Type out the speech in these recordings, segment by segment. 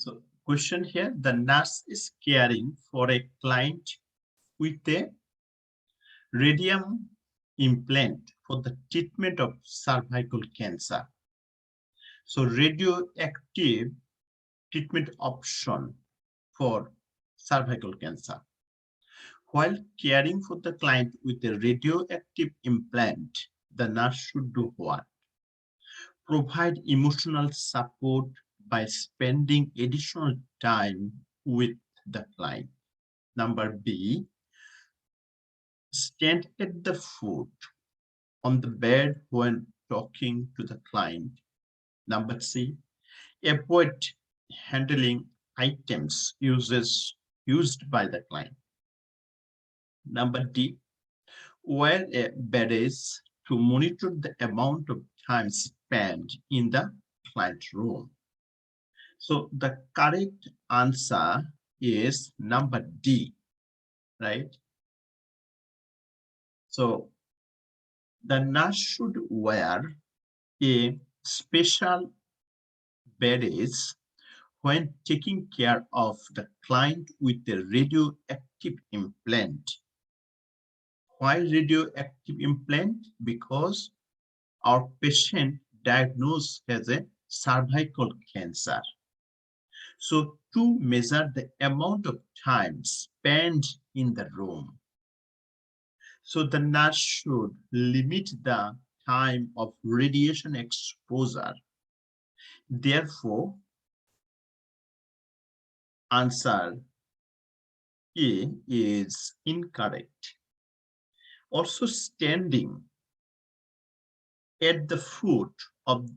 So question here, the nurse is caring for a client with a radium implant for the treatment of cervical cancer. So radioactive treatment option for cervical cancer. While caring for the client with a radioactive implant, the nurse should do what? Provide emotional support by spending additional time with the client. Number B, stand at the foot on the bed when talking to the client. Number C, avoid handling items used by the client. Number D, wear a badge to monitor the amount of time spent in the client room. So the correct answer is number D, right? So the nurse should wear a special badge when taking care of the client with a radioactive implant. Why radioactive implant? Because our patient diagnosed as a cervical cancer. So to measure the amount of time spent in the room, so the nurse should limit the time of radiation exposure. Therefore, answer A is incorrect. Also, standing at the foot of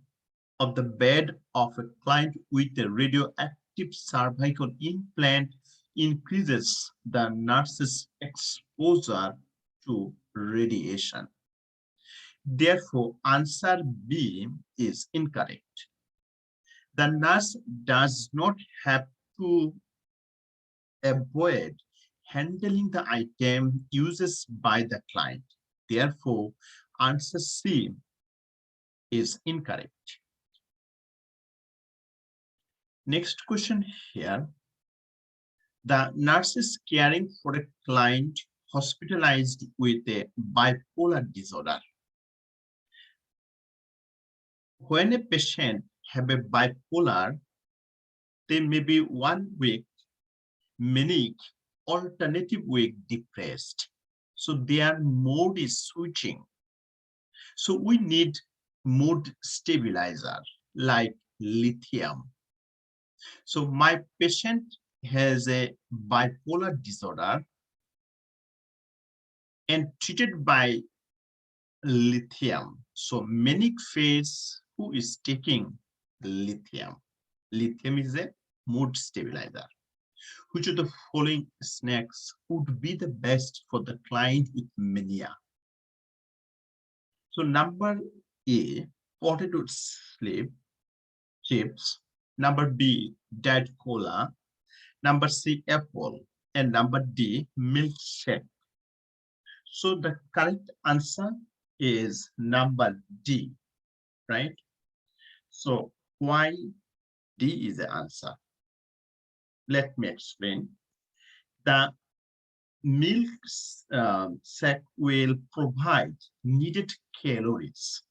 the bed of a client with a radioactive cervical implant increases the nurse's exposure to radiation. Therefore, answer B is incorrect. The nurse does not have to avoid handling the item uses by the client. Therefore, answer C is incorrect. Next question here. The nurse is caring for a client hospitalized with a bipolar disorder. When a patient have a bipolar, they may be 1 week manic, alternative week depressed. So their mode is switching. So we need mood stabilizer like lithium. So my patient has a bipolar disorder and treated by lithium. So manic phase, who is taking lithium? Lithium is a mood stabilizer. Which of the following snacks would be the best for the client with mania? So number A, potato chips. Number B, Diet Cola. Number C, apple. And number D, milkshake. So the correct answer is number D, right? So why D is the answer? Let me explain. The milkshake will provide needed calories,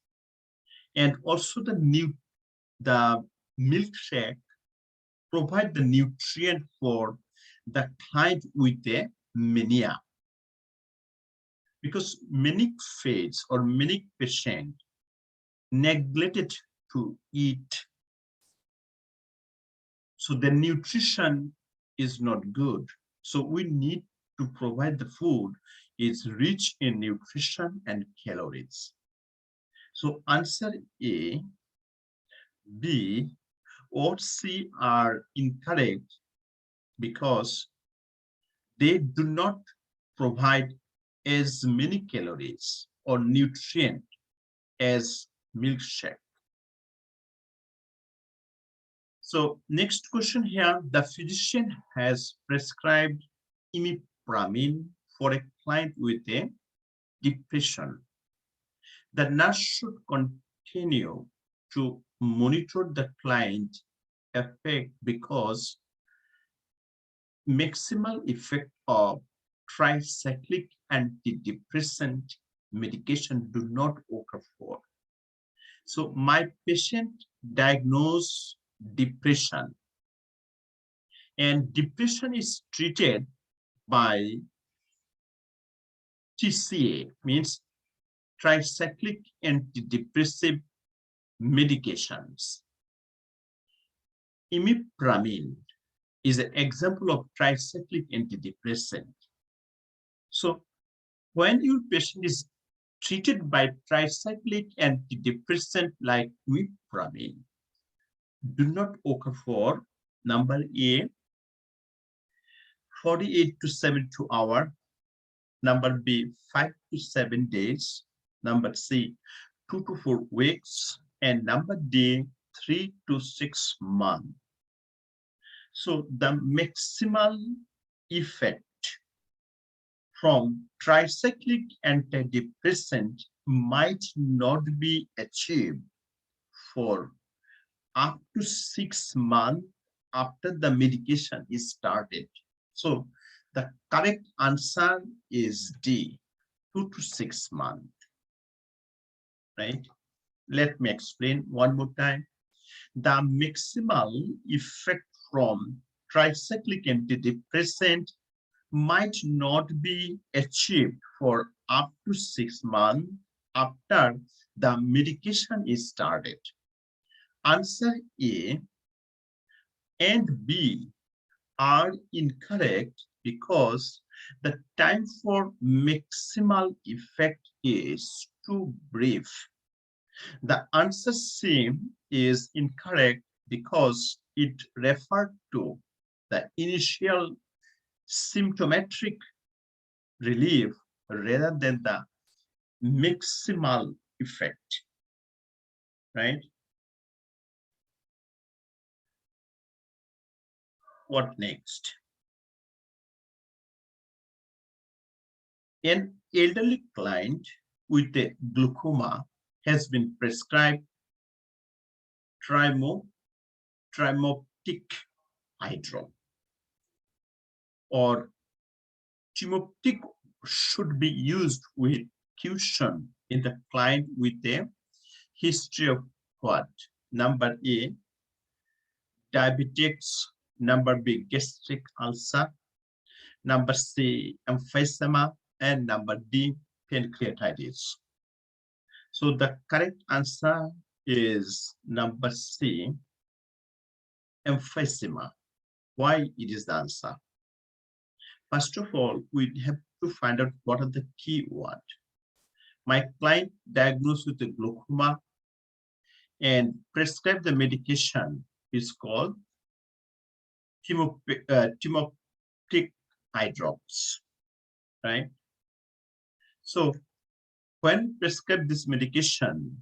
and also the milkshake provide the nutrient for the client with a mania. Because many phase or many patient neglected to eat, so the nutrition is not good. So we need to provide the food is rich in nutrition and calories. So answer A, B, or C are incorrect because they do not provide as many calories or nutrient as milkshake. So next question here, the physician has prescribed imipramine for a client with a depression. The nurse should continue to monitor the client effect because maximal effect of tricyclic antidepressant medication do not occur for. So my patient diagnosed depression, and depression is treated by TCA, means tricyclic antidepressive medications. Imipramine is an example of tricyclic antidepressant. So when your patient is treated by tricyclic antidepressant like imipramine, do not occur for number A, 48 to 72 hours, number B, 5 to 7 days, number C, 2 to 4 weeks, and number D, 3 to 6 months. So the maximal effect from tricyclic antidepressant might not be achieved for up to 6 months after the medication is started. So the correct answer is D, 2 to 6 months, right? Let me explain one more time. The maximal effect from tricyclic antidepressant might not be achieved for up to 6 months after the medication is started. Answer A and B are incorrect because the time for maximal effect is too brief. The answer C is incorrect because it referred to the initial symptomatic relief rather than the maximal effect, right? What next? An elderly client with a glaucoma has been prescribed trimoptic eye drop, or trimoptic should be used with caution in the client with a history of what? Number A, diabetes, number B, gastric ulcer, number C, emphysema, and number D, pancreatitis. So the correct answer is number C, emphysema. Why it is the answer? First of all, we have to find out what are the key words. My client diagnosed with a glaucoma and prescribed the medication is called trimoptic eye drops, right? So when prescribed this medication,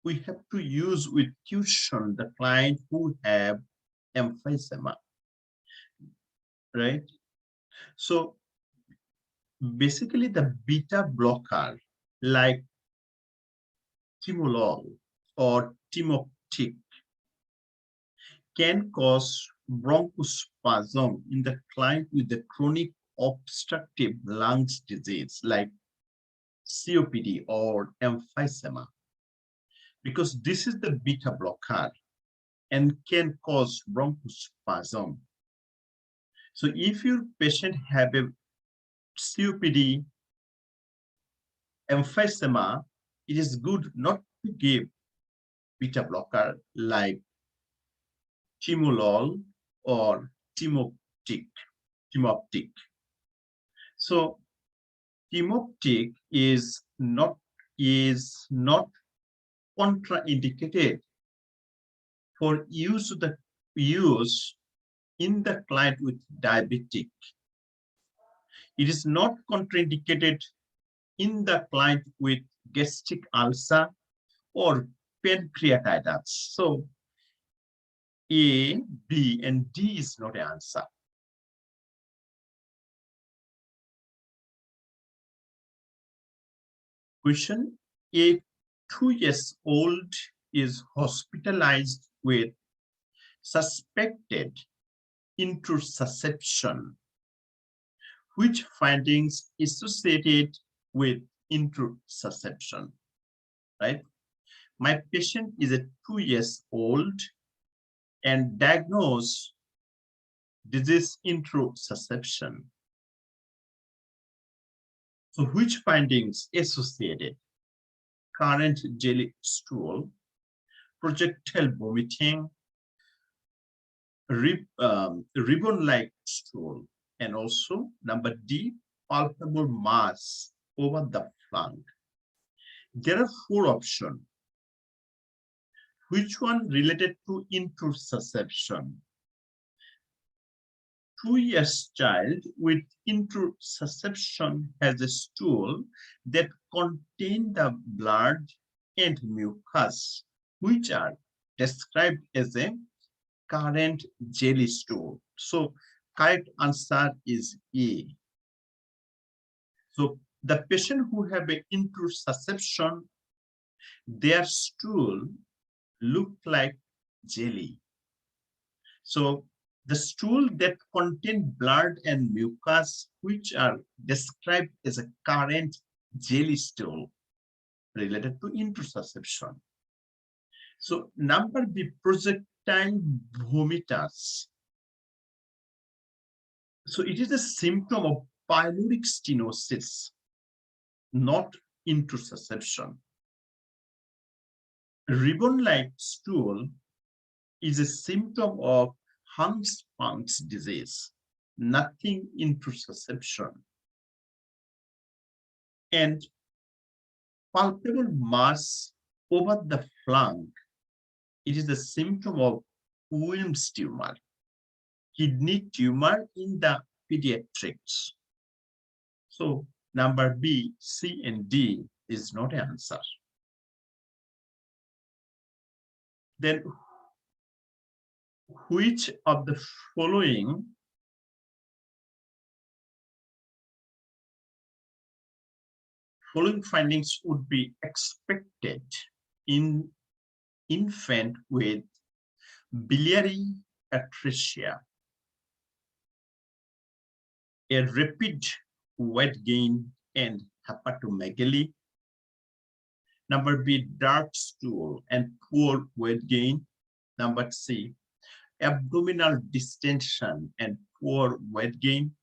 we have to use with caution the client who have emphysema, right? So basically the beta blocker like timolol or timoptic can cause bronchospasm in the client with the chronic obstructive lungs disease like COPD or emphysema, because this is the beta blocker and can cause bronchospasm. So if your patient have a COPD, emphysema, it is good not to give beta blocker like timolol or timoptic. So timoptic is not contraindicated for use in the client with diabetic. It is not contraindicated in the client with gastric ulcer or pancreatitis. So A, B, and D is not an answer. Question: a 2-year-old is hospitalized with suspected intussusception. Which findings associated with intussusception, right? My patient is a 2 years old and diagnosed disease intussusception. So which findings associated? Current jelly stool, projectile vomiting, ribbon-like stool, and also number D, palpable mass over the flank. There are 4 options. Which one related to intussusception? 2 years child with intussusception has a stool that contain the blood and mucus, which are described as a current jelly stool. So correct answer is A. So the patient who have an intussusception, their stool look like jelly. So the stool that contain blood and mucus, which are described as a current jelly stool related to intussusception. So number B, projectile vomitus. So it is a symptom of pyloric stenosis, not intussusception. Ribbon-like stool is a symptom of Huntington's disease, nothing intussusception. And palpable mass over the flank, it is a symptom of Wilms tumor, kidney tumor in the pediatrics. So number B, C, and D is not an answer. Then which of the following findings would be expected in infant with biliary atresia? A rapid weight gain and hepatomegaly. Number B, dark stool and poor weight gain. Number C, abdominal distension and poor weight gain.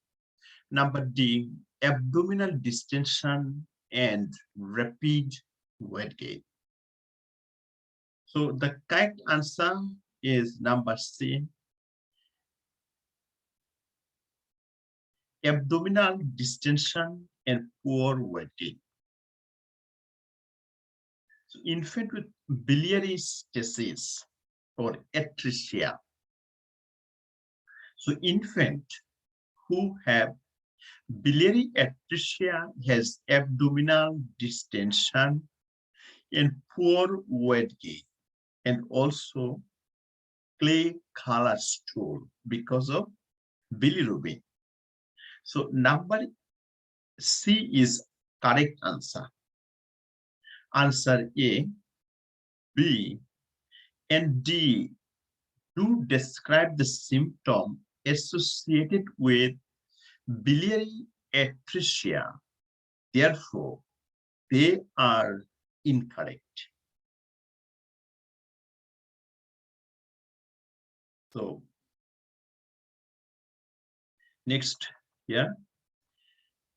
Number D, abdominal distension and rapid weight gain. So the correct answer is number C, abdominal distension and poor weight gain. So infant with biliary stasis or atresia. So infant who have biliary atresia has abdominal distension and poor weight gain, and also clay color stool because of bilirubin. So number C is correct answer. Answer A, B, and D do describe the symptom associated with biliary atresia. Therefore, they are incorrect. So next, yeah,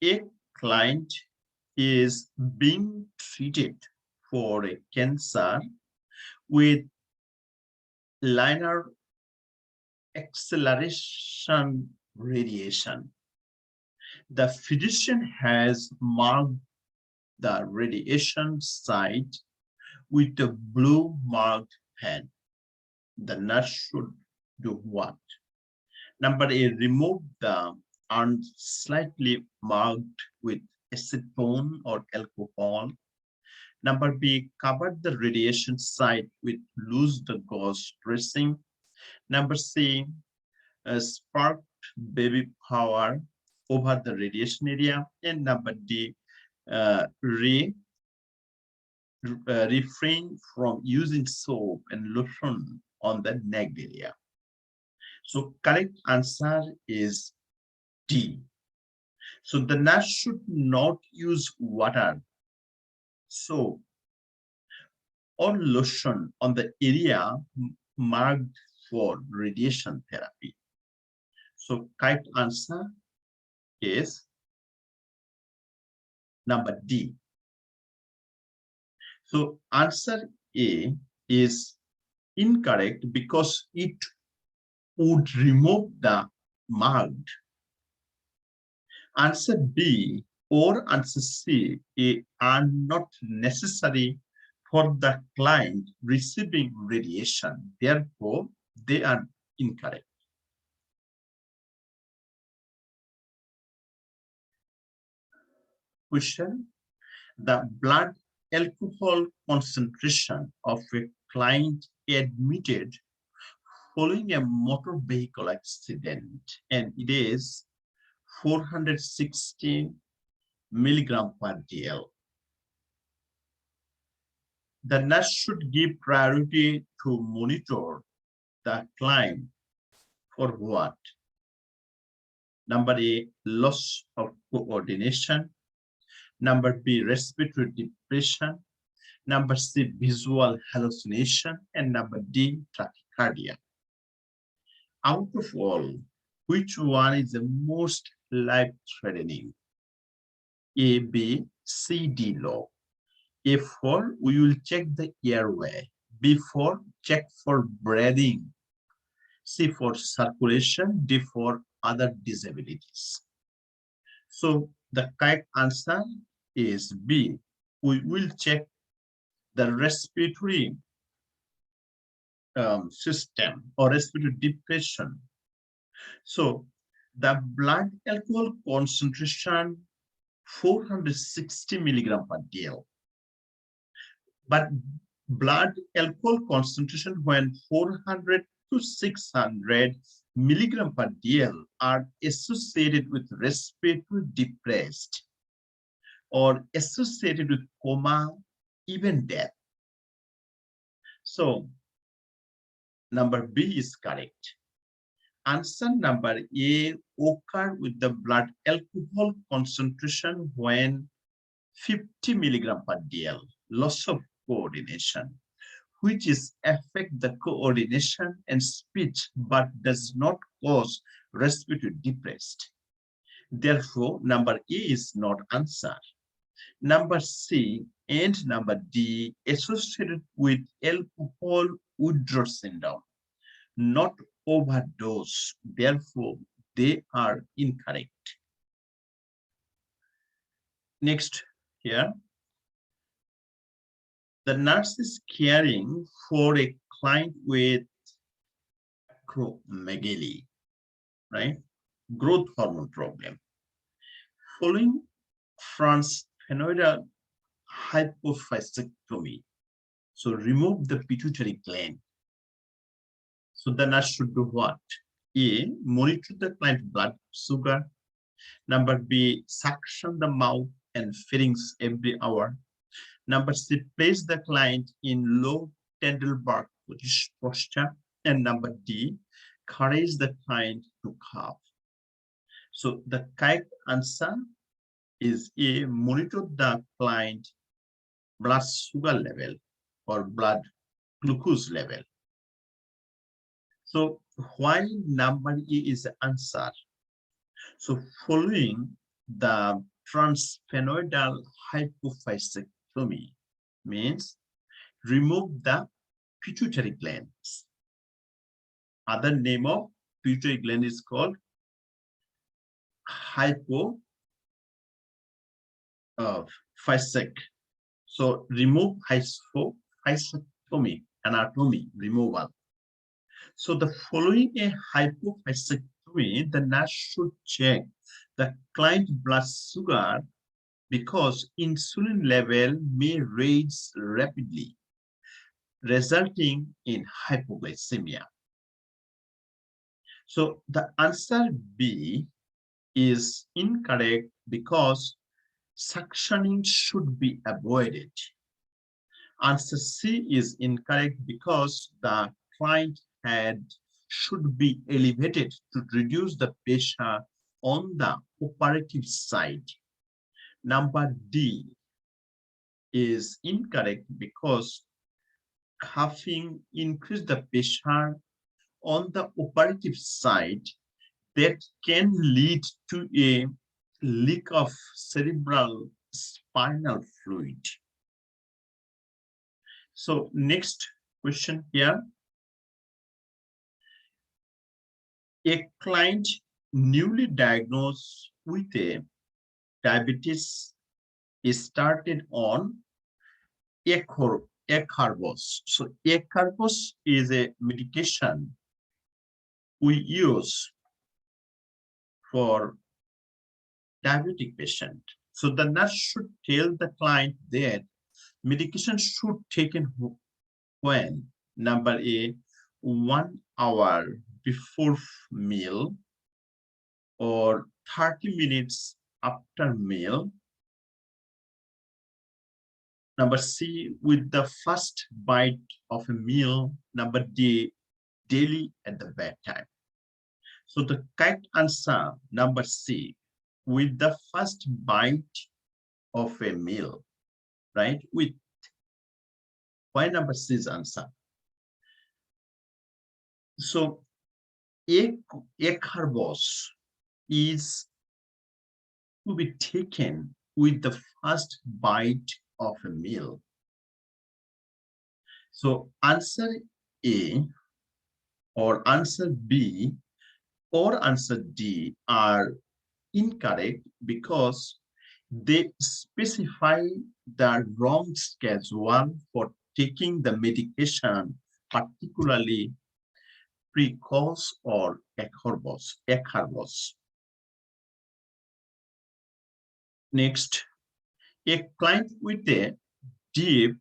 a client is being treated for a cancer with linear acceleration radiation. The physician has marked the radiation site with a blue marked pen. The nurse should do what? Number A, remove the and slightly marked with acetone or alcohol. Number B, cover the radiation site with loose the gauze dressing. Number C, spark baby powder over the radiation area. And number D, refrain from using soap and lotion on the neck area. So correct answer is D. So the nurse should not use water, soap, or lotion on the area marked for radiation therapy. So correct answer is number D. So answer A is incorrect because it would remove the marked. Answer B or answer C are not necessary for the client receiving radiation. Therefore, they are incorrect. Question: the blood alcohol concentration of a client admitted following a motor vehicle accident, and it is 416 milligram per dl. The nurse should give priority to monitor the client for what? Number A, loss of coordination. Number B, respiratory depression. Number C, visual hallucination. And number D, tachycardia. Out of all, which one is the most life-threatening? A, B, C, D low. A4, we will check the airway. B4, check for breathing. C for circulation. D for other disabilities. So the correct answer is B. We will check the respiratory system or respiratory depression. So the blood alcohol concentration 460 milligram per dl. But blood alcohol concentration when 400 to 600 milligram per dl are associated with respiratory depressed or associated with coma, even death. So number B is correct. Answer number A occur with the blood alcohol concentration when 50 milligram per dl, loss of coordination, which is affect the coordination and speech but does not cause respiratory depressed. Therefore, number A is not answer. Number C and number D associated with alcohol withdrawal syndrome, not overdose. Therefore, they are incorrect. Next here, the nurse is caring for a client with acromegaly, right? Growth hormone problem. Following transsphenoidal hypophyseectomy, so remove the pituitary gland. So the nurse should do what? A, monitor the client's blood sugar. Number B, suction the mouth and pharynx every hour. Number C, place the client in low Tendelberg posture. And number D, encourage the client to cough. So the correct answer is A, monitor the client blood sugar level or blood glucose level. So why number E is the answer? So following the transsphenoidal hypophyseectomy means remove the pituitary glands. Other name of pituitary gland is called hypophyseectomy. So remove hypophyseectomy, anatomy removal. So the following a hypophyseectomy, the nurse should check the client blood sugar because insulin level may rise rapidly, resulting in hypoglycemia. So the answer B is incorrect because suctioning should be avoided. Answer C is incorrect because the client had should be elevated to reduce the pressure on the operative side. Number D is incorrect because cuffing increases the pressure on the operative side that can lead to a leak of cerebral spinal fluid. So next question here. A client newly diagnosed with a diabetes is started on acarbose. So acarbose is a medication we use for diabetic patient. So the nurse should tell the client that medication should be taken when? Number A, 1 hour before meal or 30 minutes after meal. Number C, with the first bite of a meal. Number D, daily at the bedtime. So the correct answer, number C, with the first bite of a meal, right? With why number C is answer. So acarbose is to be taken with the first bite of a meal. So answer A or answer B or answer D are incorrect because they specify the wrong schedule for taking the medication, particularly precox or acarbose. Next, a client with a deep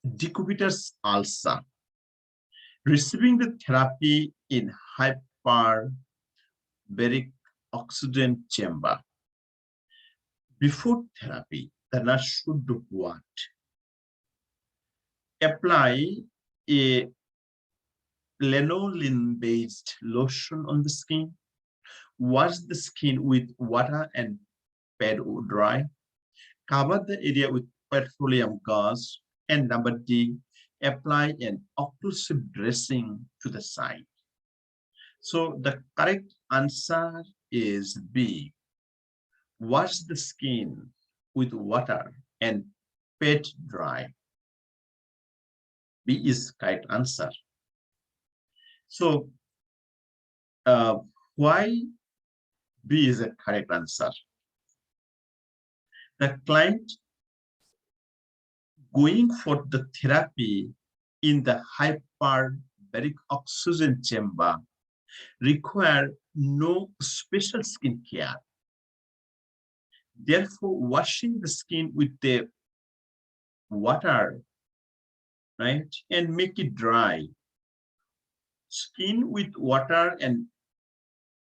decubitus ulcer receiving the therapy in hyperbaric oxygen chamber. Before therapy, the nurse should do what? Apply a lanolin-based lotion on the skin, wash the skin with water and pad dry, cover the area with petroleum gauze, and number D, apply an occlusive dressing to the site. So the correct answer is B. Wash the skin with water and pat dry. B is correct answer. So why B is a correct answer? The client going for the therapy in the hyperbaric oxygen chamber require no special skin care. Therefore, washing the skin with the water, right, and make it dry. Skin with water and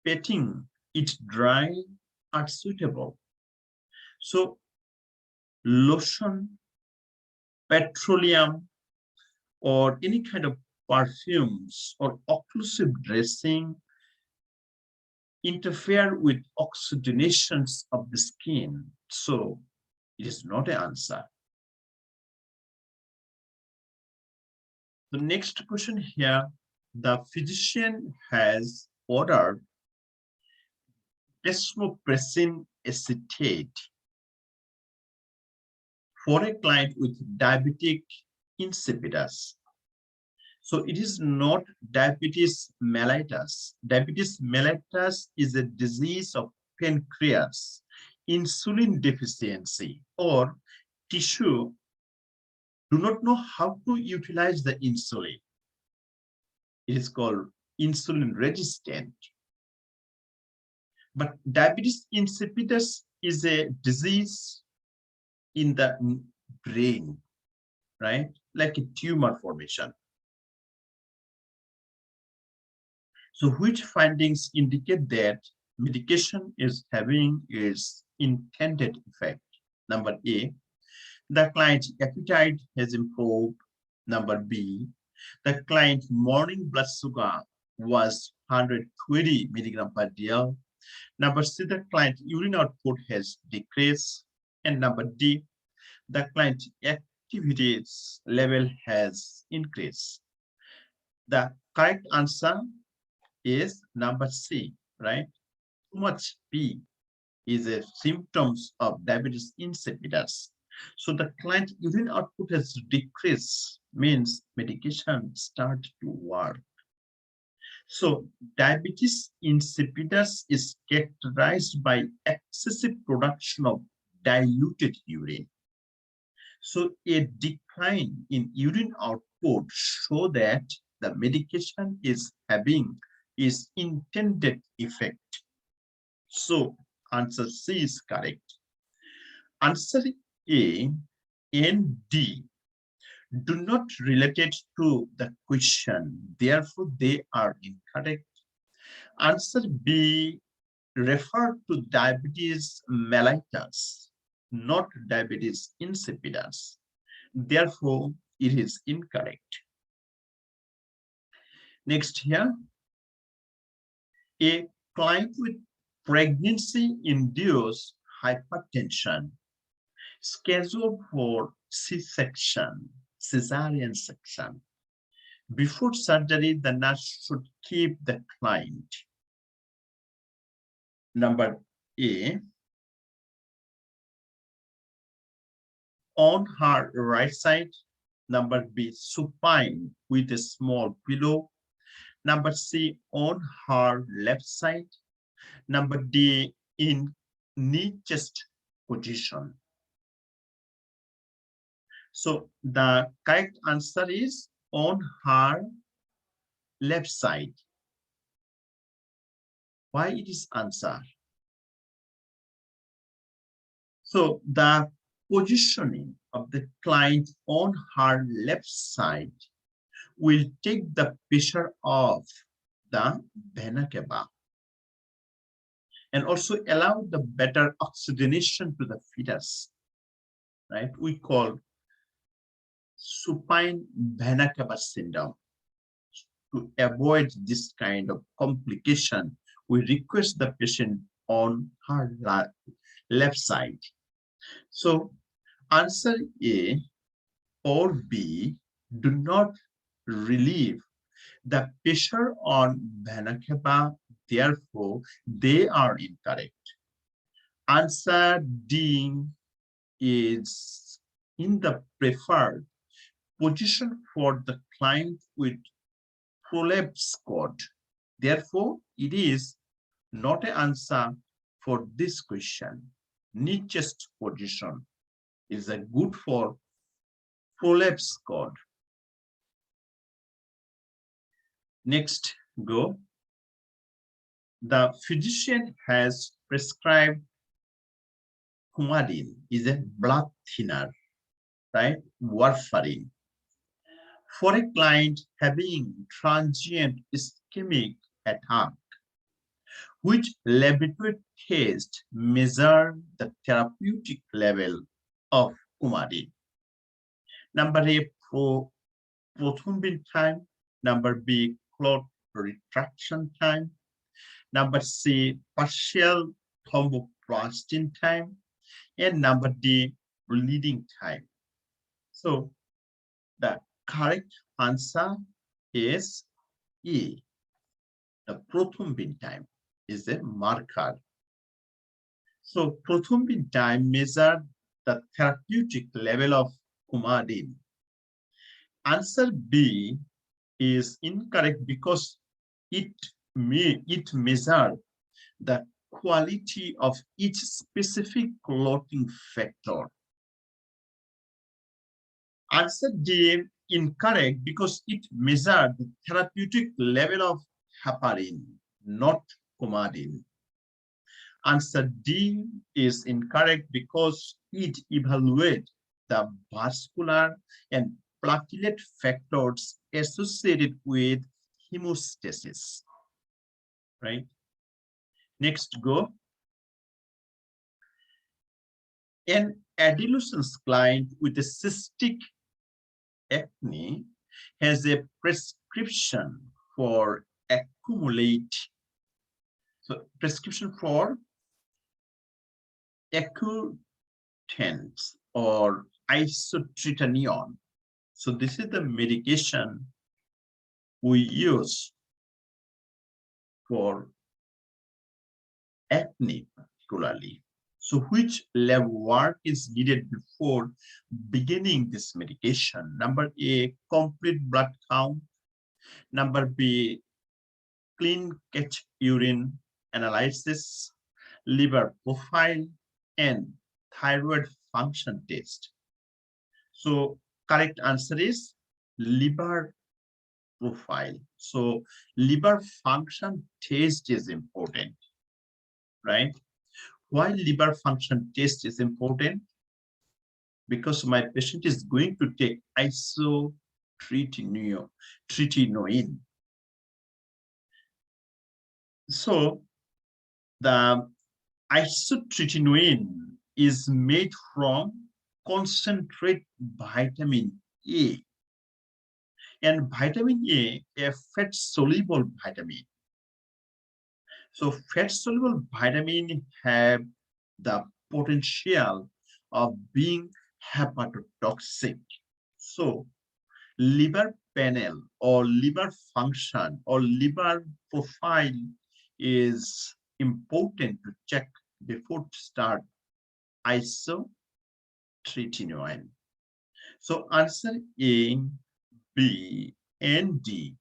patting it dry are suitable. So lotion, petroleum, or any kind of perfumes or occlusive dressing interfere with oxygenations of the skin. So it is not an answer. The next question here, the physician has ordered desmopressin acetate for a client with diabetic insipidus. So it is not diabetes mellitus. Diabetes mellitus is a disease of pancreas, insulin deficiency, or tissue do not know how to utilize the insulin. It is called insulin resistant. But diabetes insipidus is a disease in the brain, right? Like a tumor formation. So which findings indicate that medication is having its intended effect? Number A, the client's appetite has improved. Number B, the client's morning blood sugar was 120 milligram per dl. Number C, the client urine output has decreased. And number D, the client activities level has increased. The correct answer is number C, right? Too much P is a symptoms of diabetes insipidus. So the client urine output has decreased, means medication start to work. So diabetes insipidus is characterized by excessive production of diluted urine. So a decline in urine output show that the medication is having its intended effect. So answer C is correct. Answer A and D do not relate to the question, therefore they are incorrect. Answer B refer to diabetes mellitus, not diabetes insipidus, therefore it is incorrect. Next here, a client with pregnancy-induced hypertension scheduled for C-section, cesarean section. Before surgery, the nurse should keep the client. Number A, on her right side. Number B, supine with a small pillow. Number C, on her left side. Number D, in knee chest position. So the correct answer is on her left side. Why it is answer? So the positioning of the client on her left side will take the pressure of the vena cava and also allow the better oxygenation to the fetus, right? We call supine vena cava syndrome. To avoid this kind of complication, we request the patient on her left side. So answer A or B do not relieve the pressure on vena cava, therefore they are incorrect. Answer D is in the preferred position for the client with prolapse cord. Therefore, it is not an answer for this question. Knee chest position is a good for prolapse cord. Next, go. The physician has prescribed Coumadin, is a blood thinner, right? Warfarin. For a client having transient ischemic attack, which laboratory test measure the therapeutic level of Coumadin? Number A, prothrombin time. Number B, clot retraction time. Number C, partial thromboplastin time. And number D, bleeding time. So the correct answer is E. The prothrombin time is a marker. So prothrombin time measures the therapeutic level of Coumadin. Answer B is incorrect because it measures the quality of each specific clotting factor. Answer D incorrect because it measures the therapeutic level of heparin, not Coumadin. Answer D is incorrect because it evaluates the vascular and platelet factors associated with hemostasis, right? Next, go. An adolescent client with a cystic acne has a prescription for accumulate. So prescription for accutants or isotretinoin. So this is the medication we use for acne particularly. So which lab work is needed before beginning this medication? Number A, complete blood count. Number B, clean catch urine analysis, liver profile, and thyroid function test. So correct answer is liver profile. So liver function test is important, right? Why liver function test is important? Because my patient is going to take isotretinoin. So the isotretinoin is made from concentrate vitamin A. And vitamin A fat-soluble vitamin. So fat-soluble vitamin have the potential of being hepatotoxic. So liver panel or liver function or liver profile is important to check before to start isotretinoin. So answer A, B, and D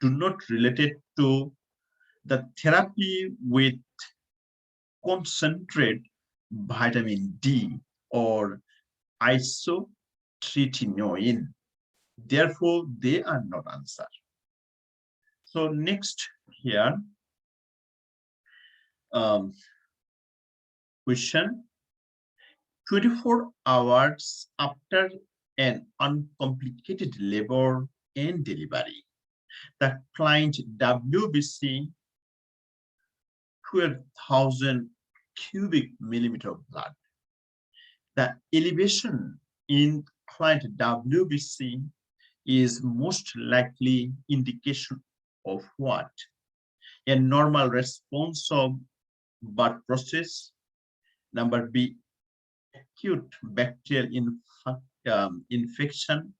do not relate to the therapy with concentrate vitamin D or isotretinoin. Therefore, they are not answered. So next here, question. 24 hours after an uncomplicated labor and delivery, the client WBC 12,000 cubic millimeter of blood. The elevation in client WBC is most likely indication of what? A normal response of birth process. Number B, acute bacterial infection.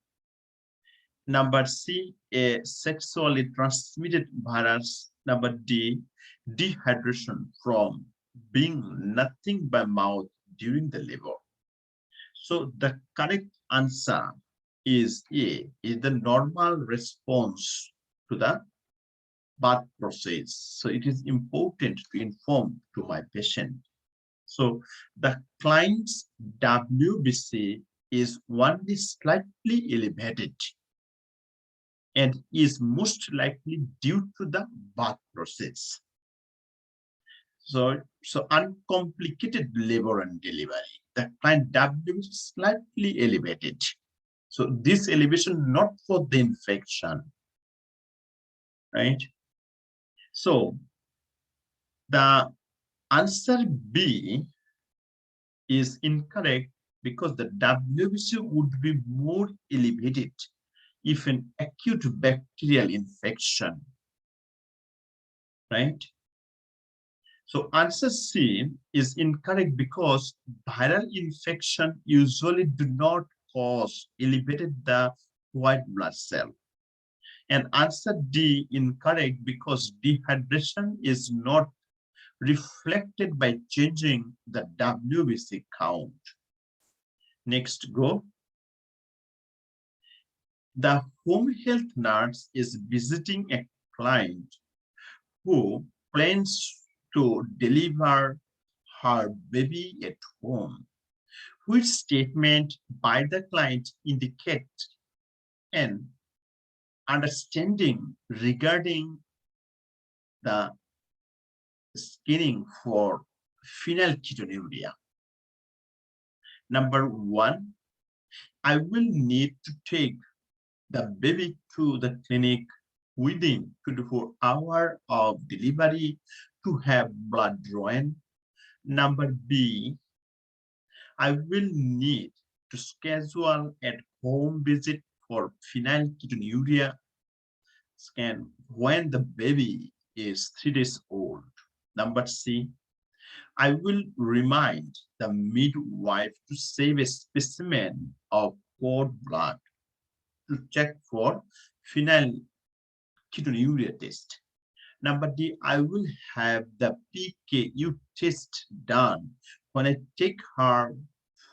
Number C, a sexually transmitted virus. Number D, dehydration from being nothing by mouth during the labor. So the correct answer is A, is the normal response to the birth process. So it is important to inform to my patient. So the client's WBC is only slightly elevated and is most likely due to the birth process. So uncomplicated labor and delivery, the client WBC is slightly elevated. So this elevation not for the infection, right? So the answer B is incorrect because the WBC would be more elevated if an acute bacterial infection, right? So answer C is incorrect because viral infection usually do not cause elevated the white blood cell. And answer D incorrect because dehydration is not reflected by changing the WBC count. Next, go. The home health nurse is visiting a client who plans to deliver her baby at home. Which statement by the client indicates an understanding regarding the screening for phenylketonuria? Number one, I will need to take the baby to the clinic within 24 hours of delivery to have blood drawn. Number B, I will need to schedule at home visit for phenylketonuria. scan when the baby is 3 days old. Number C, I will remind the midwife to save a specimen of cord blood to check for phenylketonuria test. Number D, I will have the PKU test done when I take her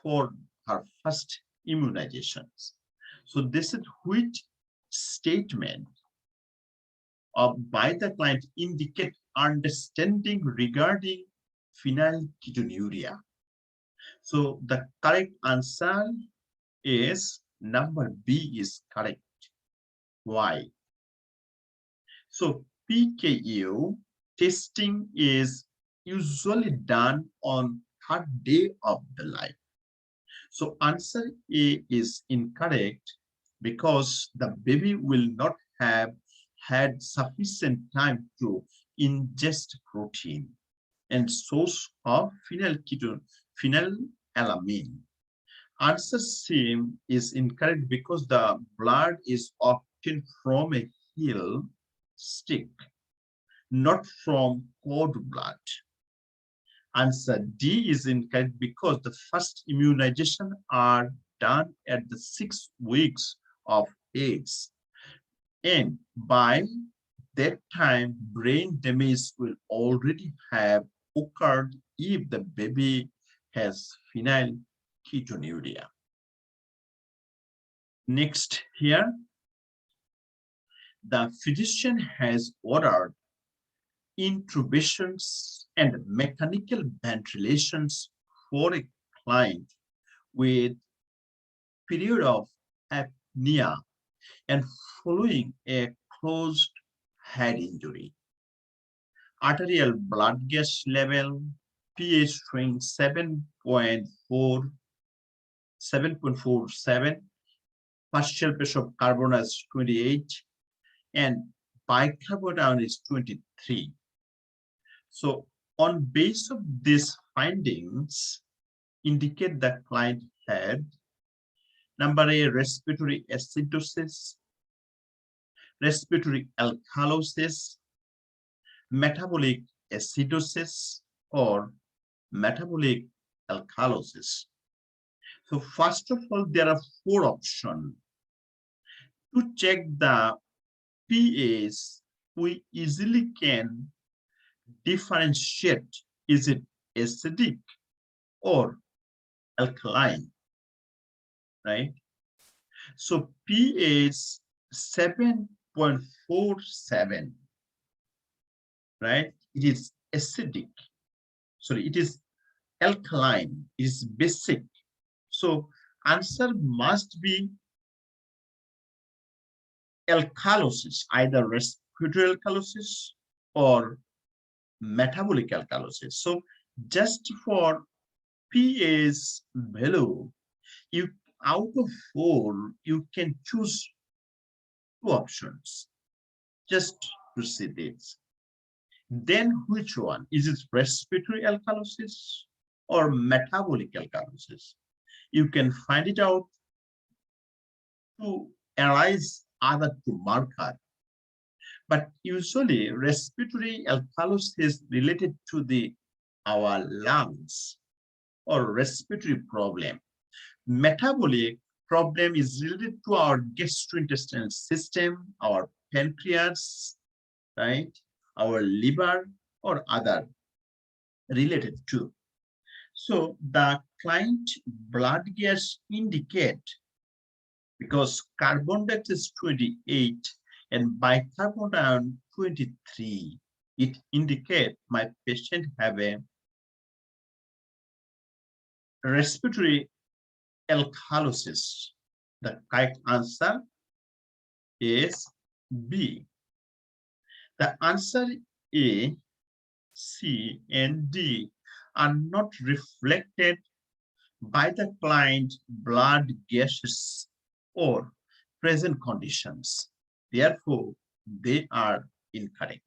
for her first immunizations. So this is which statement by the client indicate understanding regarding phenylketonuria. So the correct answer is number B is correct. Why? So PKU testing is usually done on third day of the life. So answer A is incorrect because the baby will not have had sufficient time to ingest protein and source of phenylalanine. Answer C is incorrect because the blood is obtained from a heel stick, not from cord blood. Answer D is incorrect because the first immunization are done at the 6 weeks of age. And by that time, brain damage will already have occurred if the baby has phenylketonuria. Next here, the physician has ordered intubations and mechanical ventilations for a client with period of apnea and following a closed head injury. Arterial blood gas level, pH showing 7.47, partial pressure of carbon as 28, and bicarbonate is 23. So on base of these findings, indicate the client had number A, respiratory acidosis, respiratory alkalosis, metabolic acidosis, or metabolic alkalosis. So first of all, there are 4 options. To check the pH, we easily can differentiate, is it acidic or alkaline, right? So pH 7.47, right? It is acidic. Sorry, it is alkaline, it is basic. So answer must be alkalosis, either respiratory alkalosis or metabolic alkalosis. So just for pH value, you out of 4, you can choose 2 options. Just to see this. Then which one? Is it respiratory alkalosis or metabolic alkalosis? You can find it out to analyze other 2 markers. But usually respiratory alkalosis is related to our lungs or respiratory problem. Metabolic problem is related to our gastrointestinal system, our pancreas, right? Our liver or other related to. So the client blood gas indicate, because carbon dioxide is 28 and bicarbonate 23, it indicates my patient have a respiratory alkalosis. The correct answer is B. The answer A, C, and D are not reflected by the client blood gases or present conditions. Therefore, they are incorrect.